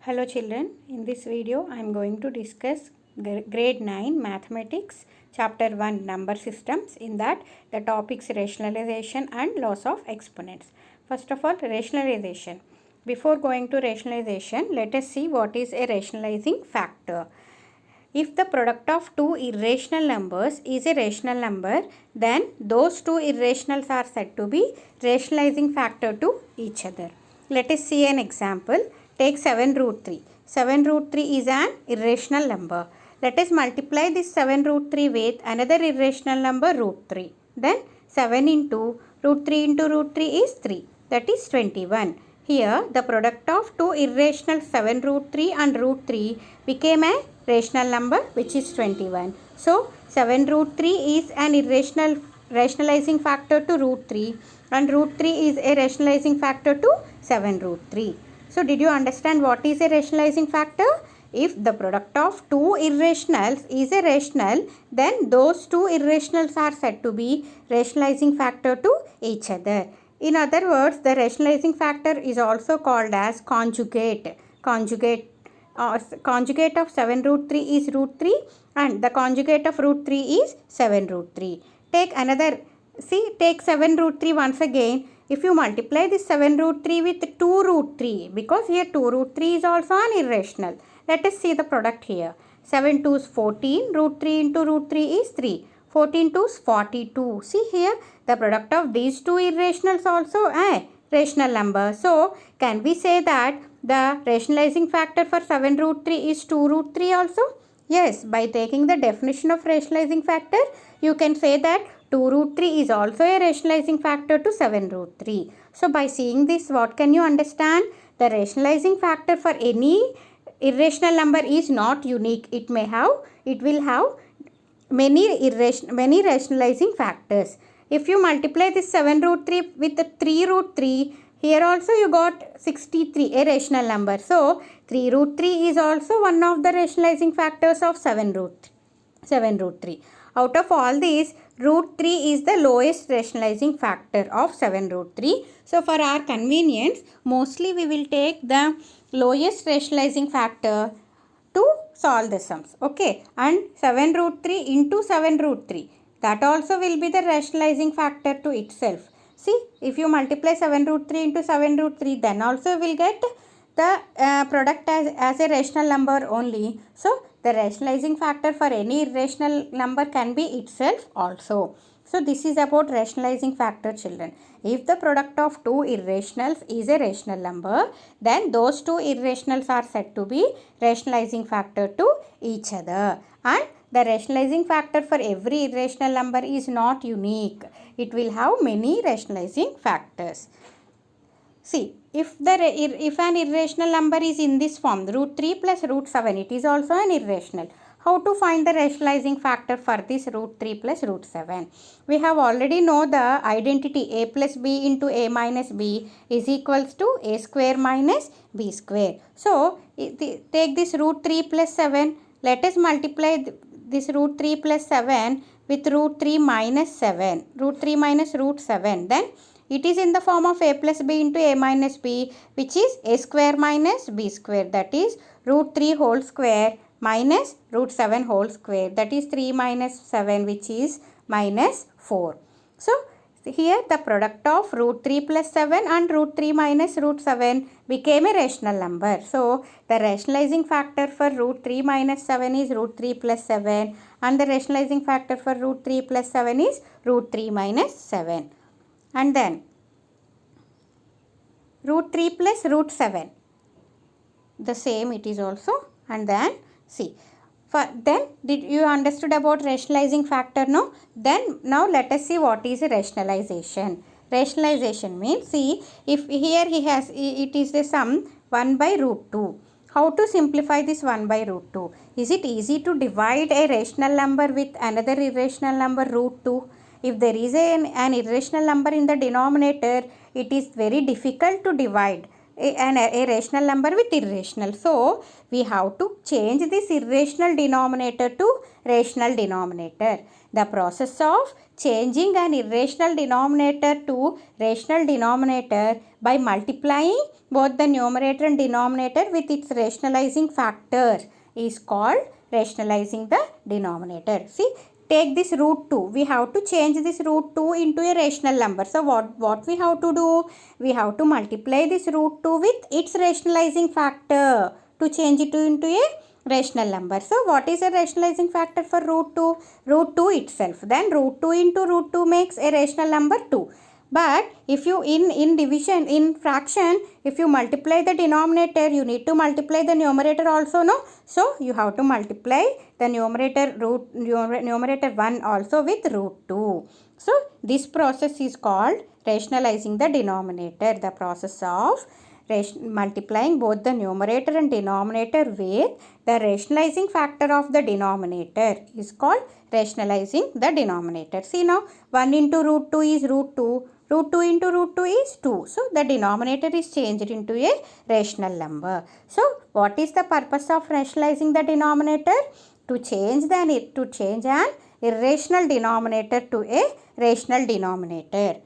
Hello children, in this video I am going to discuss grade 9 mathematics chapter 1 number systems. In that the topics rationalization and laws of exponents. First of all, rationalization. Before going to rationalization, let us see what is a rationalizing factor. If the product of two irrational numbers is a rational number, then those two irrationals are said to be rationalizing factor to each other. Let us see an example. Take 7 root 3. 7 root 3 is an irrational number. Let us multiply this 7 root 3 with another irrational number root 3. Then 7 into root 3 into root 3 is 3. That is 21. Here the product of two irrational 7 root 3 and root 3 became a rational number which is 21. So 7 root 3 is an irrational rationalizing factor to root 3 and root 3 is a rationalizing factor to 7 root 3. So did you understand what is a rationalizing factor? If the product of two irrationals is a rational, then those two irrationals are said to be rationalizing factor to each other. In other words, the rationalizing factor is also called as conjugate. Conjugate of 7 root 3 is root 3 and the conjugate of root 3 is 7 root 3. Take 7 root 3 once again. If you multiply this 7 root 3 with 2 root 3, because here 2 root 3 is also an irrational. Let us see the product here. 7 2 is 14, root 3 into root 3 is 3. 14 2 is 42. See here, the product of these two irrationals also a rational number. So, can we say that the rationalizing factor for 7 root 3 is 2 root 3 also? Yes, by taking the definition of rationalizing factor, you can say that 2 root 3 is also a rationalizing factor to 7 root 3. So, by seeing this, what can you understand? The rationalizing factor for any irrational number is not unique. It will have many rationalizing factors. If you multiply this 7 root 3 with the 3 root 3, here also you got 63, a rational number. So, 3 root 3 is also one of the rationalizing factors of 7 root 3. Out of all these, root 3 is the lowest rationalizing factor of 7 root 3. So, for our convenience, mostly we will take the lowest rationalizing factor to solve the sums. Okay, and 7 root 3 into 7 root 3. That also will be the rationalizing factor to itself. See, if you multiply 7 root 3 into 7 root 3, then also will get the product as a rational number only. So, the rationalizing factor for any irrational number can be itself also. So, this is about rationalizing factor, children. If the product of two irrationals is a rational number, then those two irrationals are said to be rationalizing factor to each other. And the rationalizing factor for every irrational number is not unique. It will have many rationalizing factors. See, if an irrational number is in this form, root 3 plus root 7, it is also an irrational. How to find the rationalizing factor for this root 3 plus root 7? We have already know the identity a plus b into a minus b is equals to a square minus b square. So, take this root 3 plus 7. Let us multiply this root 3 plus 7 with root 3 minus 7. Root 3 minus root 7. Then, it is in the form of a plus b into a minus b, which is a square minus b square. That is root 3 whole square minus root 7 whole square. That is 3 minus 7, which is minus 4. So, here the product of root 3 plus 7 and root 3 minus root 7 became a rational number. So, the rationalizing factor for root 3 minus 7 is root 3 plus 7 and the rationalizing factor for root 3 plus 7 is root 3 minus 7. And then root 3 plus root 7, the same it is also. And then see, then did you understood about rationalizing factor? No? Then now let us see what is a rationalization. Rationalization means, see, if here it is the sum 1 by root 2. How to simplify this 1 by root 2? Is it easy to divide a rational number with another irrational number root 2? If there is an irrational number in the denominator, it is very difficult to divide a rational number with irrational. So we have to change this irrational denominator to rational denominator. The process of changing an irrational denominator to rational denominator by multiplying both the numerator and denominator with its rationalizing factor is called rationalizing the denominator. See, take this root 2. We have to change this root 2 into a rational number. So what we have to do? We have to multiply this root 2 with its rationalizing factor to change it into a rational number. So what is a rationalizing factor for root 2? Root 2 itself. Then root 2 into root 2 makes a rational number 2. But if you in division, in fraction, if you multiply the denominator, you need to multiply the numerator also, no? So you have to multiply the numerator 1 also with root 2. So this process is called rationalizing the denominator. The process of multiplying both the numerator and denominator with the rationalizing factor of the denominator is called rationalizing the denominator. See now, 1 into root 2 is root 2. Root 2 into root 2 is 2. So the denominator is changed into a rational number. So what is the purpose of rationalizing the denominator? To change an irrational denominator to a rational denominator.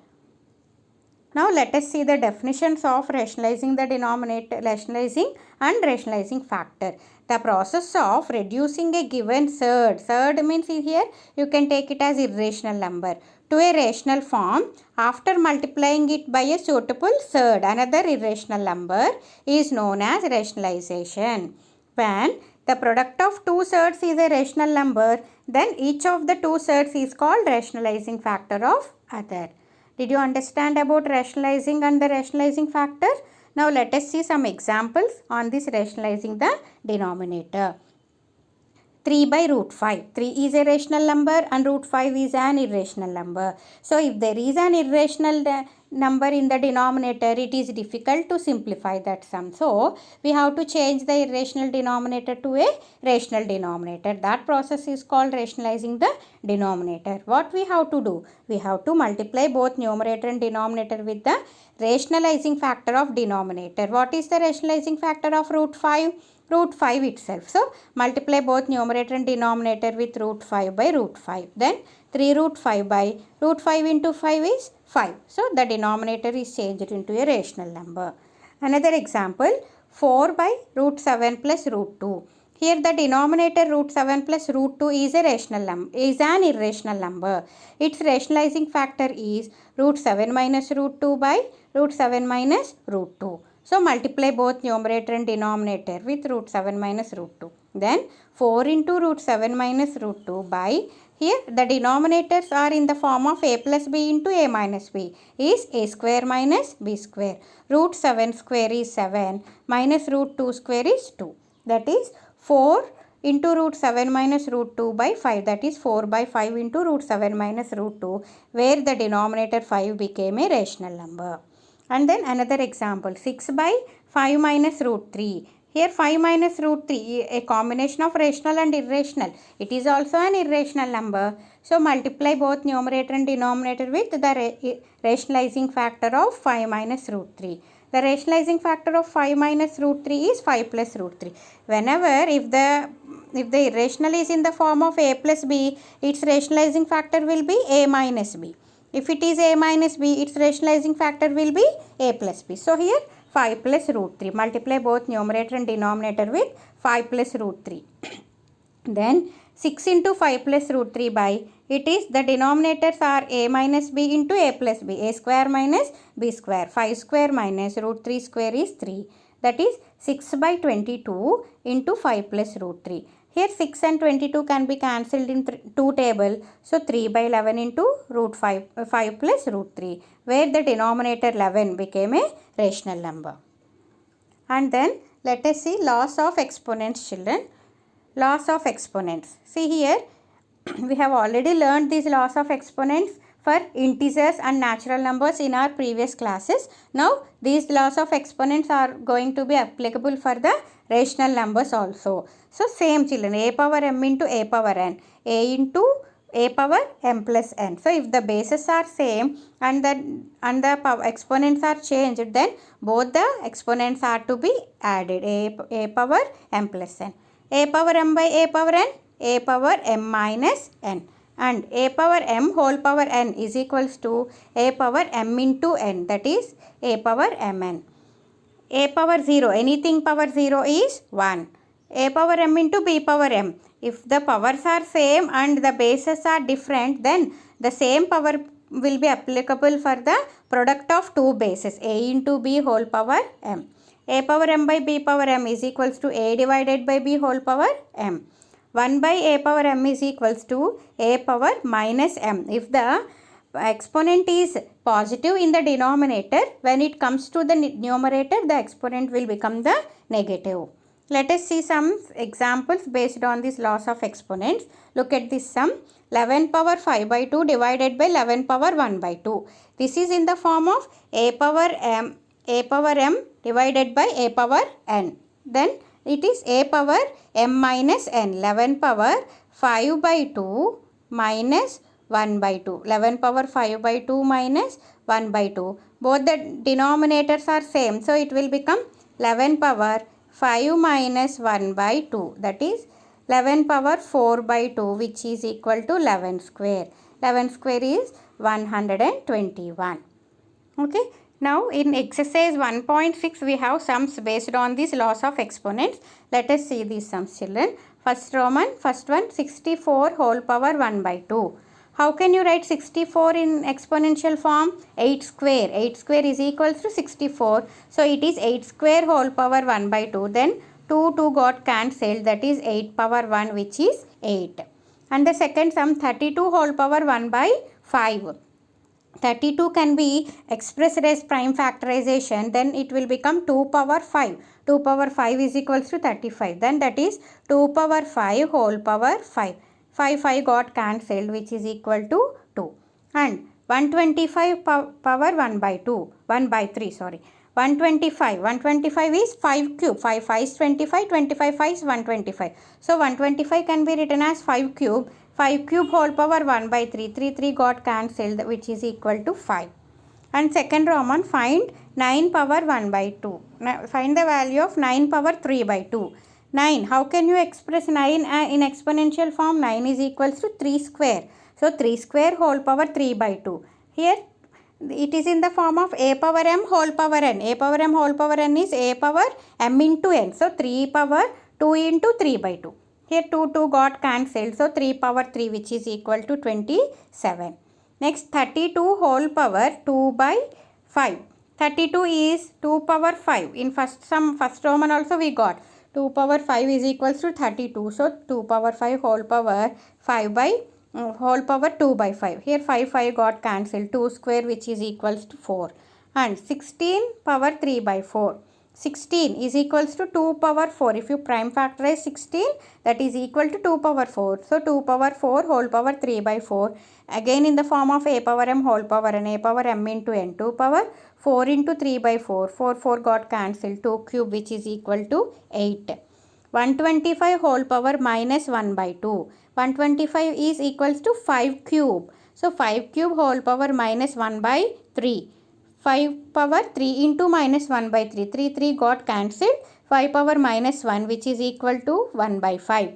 Now let us see the definitions of rationalizing the denominator, rationalizing and rationalizing factor. The process of reducing a given surd means here you can take it as irrational number, to a rational form after multiplying it by a suitable surd, another irrational number, is known as rationalization. When the product of two surds is a rational number, then each of the two surds is called rationalizing factor of other. Did you understand about rationalizing and the rationalizing factor? Now let us see some examples on this rationalizing the denominator. 3 by root 5. 3 is a rational number and root 5 is an irrational number. So if there is an irrational number in the denominator, it is difficult to simplify that sum. So we have to change the irrational denominator to a rational denominator. That process is called rationalizing the denominator. What we have to do? We have to multiply both numerator and denominator with the rationalizing factor of denominator. What is the rationalizing factor of root 5? Root 5 itself. So multiply both numerator and denominator with root 5 by root 5. Then 3 root 5 by root 5 into 5 is 5. So the denominator is changed into a rational number. Another example, 4 by root 7 plus root 2. Here the denominator root 7 plus root 2 is a rational number, is an irrational number. Its rationalizing factor is root 7 minus root 2 by root 7 minus root 2. So multiply both numerator and denominator with root 7 minus root 2. Then 4 into root 7 minus root 2 by, here the denominators are in the form of a plus b into a minus b, is a square minus b square. Root 7 square is 7 minus root 2 square is 2. That is 4 into root 7 minus root 2 by 5, that is 4 by 5 into root 7 minus root 2, where the denominator 5 became a rational number. And then another example, 6 by 5 minus root 3. Here 5 minus root 3, a combination of rational and irrational. It is also an irrational number. So multiply both numerator and denominator with the rationalizing factor of 5 minus root 3. The rationalizing factor of 5 minus root 3 is 5 plus root 3. Whenever if the irrational is in the form of a plus b, its rationalizing factor will be a minus b. If it is a minus b, its rationalizing factor will be a plus b. So here 5 plus root 3. Multiply both numerator and denominator with 5 plus root 3. Then 6 into 5 plus root 3 by, it is the denominators are a minus b into a plus b. A square minus b square. 5 square minus root 3 square is 3. That is 6 by 22 into 5 plus root 3. Here 6 and 22 can be cancelled in 2 table. So 3 by 11 into root 5 plus root 3, where the denominator 11 became a rational number. And then let us see laws of exponents, children. Laws of exponents. See here, we have already learned these laws of exponents for integers and natural numbers in our previous classes. Now these laws of exponents are going to be applicable for the rational numbers also. So same children, a power m into a power n. A into a power m plus n. So if the bases are same and the exponents are changed, then both the exponents are to be added. A power m plus n. A power m by a power n, a power m minus n. And a power m whole power n is equals to a power m into n, that is a power mn. A power 0, anything power 0 is 1. A power m into b power m. If the powers are same and the bases are different, then the same power will be applicable for the product of two bases, a into b whole power m. A power m by b power m is equals to a divided by b whole power m. 1 by a power m is equals to a power minus m. If the exponent is positive in the denominator, when it comes to the numerator, the exponent will become the negative. Let us see some examples based on these laws of exponents. Look at this sum. 11 power 5 by 2 divided by 11 power 1 by 2. This is in the form of a power m divided by a power n. Then it is a power m minus n. 11 power 5 by 2 minus 1 by 2. 11 power 5 by 2 minus 1 by 2. Both the denominators are same. So it will become 11 power 5 minus 1 by 2. That is 11 power 4 by 2, which is equal to 11 square. 11 square is 121. Okay. Now in exercise 1.6 we have sums based on these laws of exponents. Let us see these sums, children. First one 64 whole power 1 by 2. How can you write 64 in exponential form? 8 square. 8 square is equals to 64. So it is 8 square whole power 1 by 2. Then 2 got cancelled. That is 8 power 1, which is 8. And the second sum 32 whole power 1 by 5. 32 can be expressed as prime factorization. Then it will become 2 power 5. 2 power 5 is equals to 35. Then that is 2 power 5 whole power 5. 5 got cancelled, which is equal to 2. And 125 power 1 by 2. 1 by 3, sorry. 125. 125 is 5 cube. 5 is 25. 25 is 125. So 125 can be written as 5 cube. 5 cube whole power 1 by 3. 3 got cancelled, which is equal to 5. And second Roman, find 9 power 1 by 2. Now, find the value of 9 power 3 by 2. 9. How can you express 9 in exponential form? 9 is equals to 3 square. So 3 square whole power 3 by 2. Here it is in the form of a power m whole power n. A power m whole power n is a power m into n. So 3 power 2 into 3 by 2. Here 2 got cancelled. So 3 power 3, which is equal to 27. Next 32 whole power 2 by 5. 32 is 2 power 5. In first Roman also we got 2 power 5 is equals to 32. So 2 power 5 whole power 5 by whole power 2 by 5. Here 5 got cancelled. 2 square, which is equals to 4. And 16 power 3 by 4. 16 is equals to 2 power 4. If you prime factorize 16, that is equal to 2 power 4. So 2 power 4 whole power 3 by 4. Again in the form of a power m whole power n. A power m into n. 2 power 4 into 3 by 4. 4 got cancelled. 2 cube, which is equal to 8. 125 whole power minus 1 by 2. 125 is equals to 5 cube. So 5 cube whole power minus 1 by 3. 5 power 3 into minus 1 by 3. 3 got cancelled. 5 power minus 1, which is equal to 1 by 5.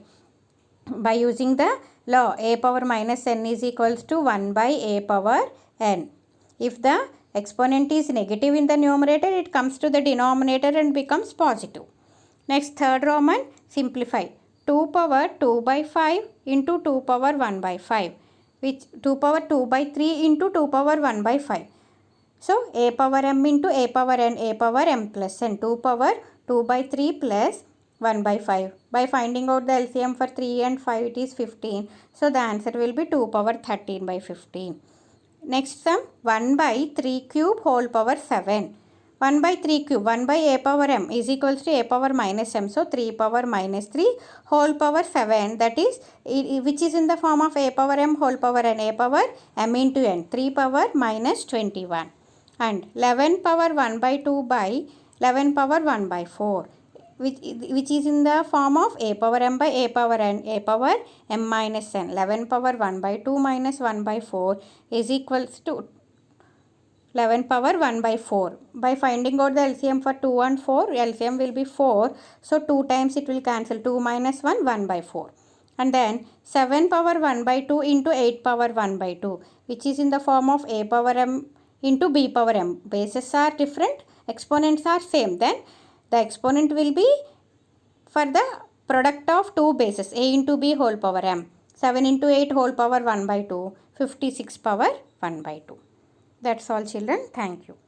By using the law, a power minus n is equals to 1 by a power n. If the exponent is negative in the numerator, it comes to the denominator and becomes positive. Next, third Roman, simplify. 2 power 2 by 5 into 2 power 1 by 5. Which 2 power 2 by 3 into 2 power 1 by 5. So, a power m into a power n, a power m plus n. 2 power 2 by 3 plus 1 by 5. By finding out the LCM for 3 and 5, it is 15. So, the answer will be 2 power 13 by 15. Next sum, 1 by 3 cube whole power 7. 1 by 3 cube, 1 by a power m is equals to a power minus m. So, 3 power minus 3 whole power 7, that is, which is in the form of a power m whole power n, a power m into n. 3 power minus 21. And 11 power 1 by 2 by 11 power 1 by 4. which is in the form of a power m by a power n, a power m minus n. 11 power 1 by 2 minus 1 by 4 is equals to 11 power 1 by 4. By finding out the LCM for 2 and 4, LCM will be 4. So 2 times it will cancel. 2 minus 1, 1 by 4. And then 7 power 1 by 2 into 8 power 1 by 2, which is in the form of a power m into b power m. Bases are different, exponents are same. Then the exponent will be for the product of two bases, a into b whole power m. 7 into 8 whole power 1 by 2, 56 power 1 by 2. That's all children. Thank you.